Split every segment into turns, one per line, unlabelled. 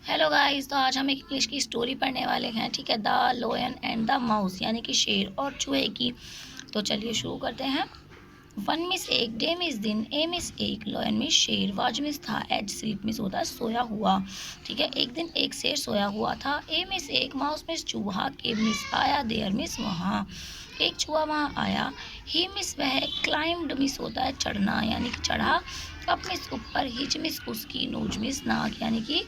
Hello guys, तो आज हम एक इंग्लिश की स्टोरी पढ़ने वाले हैं। ठीक है, the lion and the mouse, यानी कि शेर और चूहे की। तो चलिए शुरू करते हैं। वन मिस एक, डे मिस दिन, ए मिस एक, लॉयन मिस शेर, वाज मिस था, एज स्लीप मिस होता है सोया हुआ। ठीक है, एक दिन एक शेर सोया हुआ था। ए मिस एक, माउस मिस चूहा, के मिस आया, देयर मिस वहाँ, एक चूहा वहाँ आया। ही मिस वह, क्लाइम्ड मिस होता है चढ़ना, यानी कि चढ़ा। अप मिस ऊपर, हिच मिस उसकी, नोज मिस नाक, यानी कि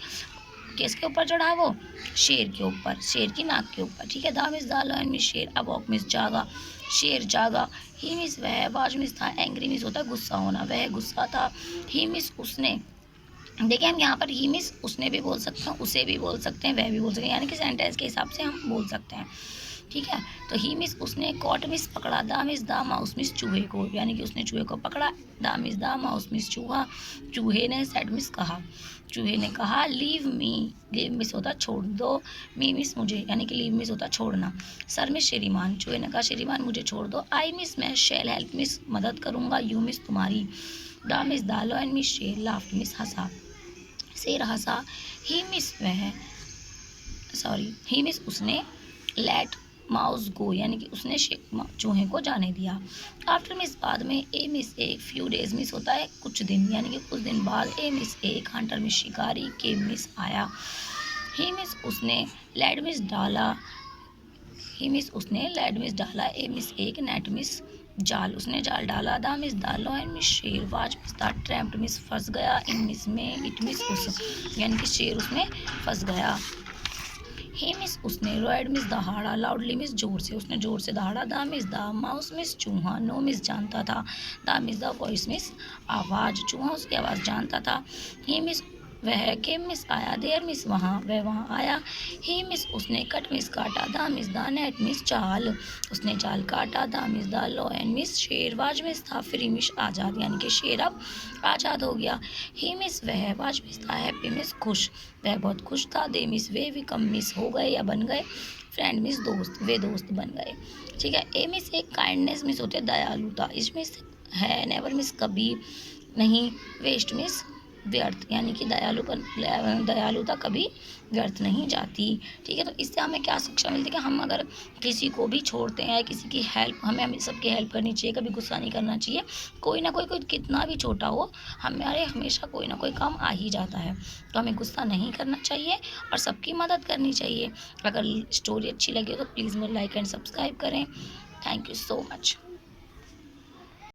किसके ऊपर चढ़ा वो, शेर के ऊपर, शेर की नाक के ऊपर। ठीक है, दा मिस दा, लॉयन मिस शेर, अबॉक मिस जागा, शेर जागा। ही मिस वह, वाज मिस था, एंग्री मिस होता है गुस्सा होना, वह गुस्सा था। ही मिस उसने, देखिए हम यहाँ पर ही मिस उसने भी बोल सकते हैं, उसे भी बोल सकते हैं, वह भी बोल सकते हैं, यानी कि सेंटेंस के हिसाब से हम बोल सकते हैं। ठीक है, तो ही मिस उसने, कॉट मिस पकड़ा, दा मिस दा, माउस मिस चूहे को, यानी कि उसने चूहे को पकड़ा। दा मिस दा, माउस मिस चूहा, चूहे ने, सेड मिस कहा, चूहे ने कहा। लीव मी, लीव मिस होता छोड़ दो, मी मिस मुझे, यानी कि लीव मिस होता छोड़ना। सर मिस श्रीमान, चूहे ने कहा श्रीमान मुझे छोड़ दो। आई मिस मैं, शेल हेल्प मिस मदद करूँगा, यू मिस तुम्हारी। दा मिस दा, लॉयन मिस शेर, लाफ्ट मिस हंसा, शेर हंसा। ही मिस वह, सॉरी ही मिस उसने, लेट माउस गो, यानी कि उसने चूहे को जाने दिया। आफ्टर मिस बाद में, ए मिस एक, फ्यू डेज मिस होता है कुछ दिन, यानी कि कुछ दिन बाद। ए मिस एक, हंटर मिस शिकारी, के मिस आया। ही मिस उसने, लेड मिस डाला, ही मिस उसने, लेड मिस डाला। ए मिस एक, नेट मिस जाल, उसने जाल डाला। दा मिस दा, लॉयन मिस शेर, वाज मिस दा, ट्रैप्ड मिस फंस गया। इन मिस में, इट मिस उस, यानी कि शेर उसमें फंस गया। ही मिस उसने, रॉयड मिस दहाड़ा, लाउडली मिस जोर से, उसने जोर से दहाड़ा। दा मिस दा, माउस मिस चूहा, नो मिस जानता था। दा मिस दा, वॉइस मिस आवाज़, चूहा उसकी आवाज़ जानता था। ही मिस वह, के मिस आया, देयर मिस वहाँ, वह वहाँ आया। ही मिस उसने, कट मिस काटा। दा मिस दा, नेट मिस जाल, उसने जाल काटा। The means the, lion means शेर, वाज मिस था, फ्री मिस आज़ाद, यानी कि शेर अब आज़ाद हो गया। ही मिस वह, वाज मिस था, हैप्पी मिस खुश, वह बहुत खुश था। दे मिस वे, विकम मिस हो गए या बन गए। फ्रेंड मिस दोस्त, वे दोस्त बन गए। ठीक है, ए मिस एक, काइंडनेस मिस होते दयालुता। इस मिस है, नेवर मिस कभी नहीं। वेस्ट मिस व्यर्थ, यानी कि दयालुता कभी व्यर्थ नहीं जाती। ठीक है, तो इससे हमें क्या शिक्षा मिलती है कि हम अगर किसी को भी छोड़ते हैं, किसी की हेल्प, हमें सबकी हेल्प करनी चाहिए, कभी गुस्सा नहीं करना चाहिए। कोई ना कोई कितना भी छोटा हो, हमारे हमेशा कोई ना कोई काम आ ही जाता है, तो हमें गुस्सा नहीं करना चाहिए और सबकी मदद करनी चाहिए। अगर स्टोरी अच्छी लगी हो तो प्लीज़ मेरे लाइक एंड सब्सक्राइब करें। Thank you so much.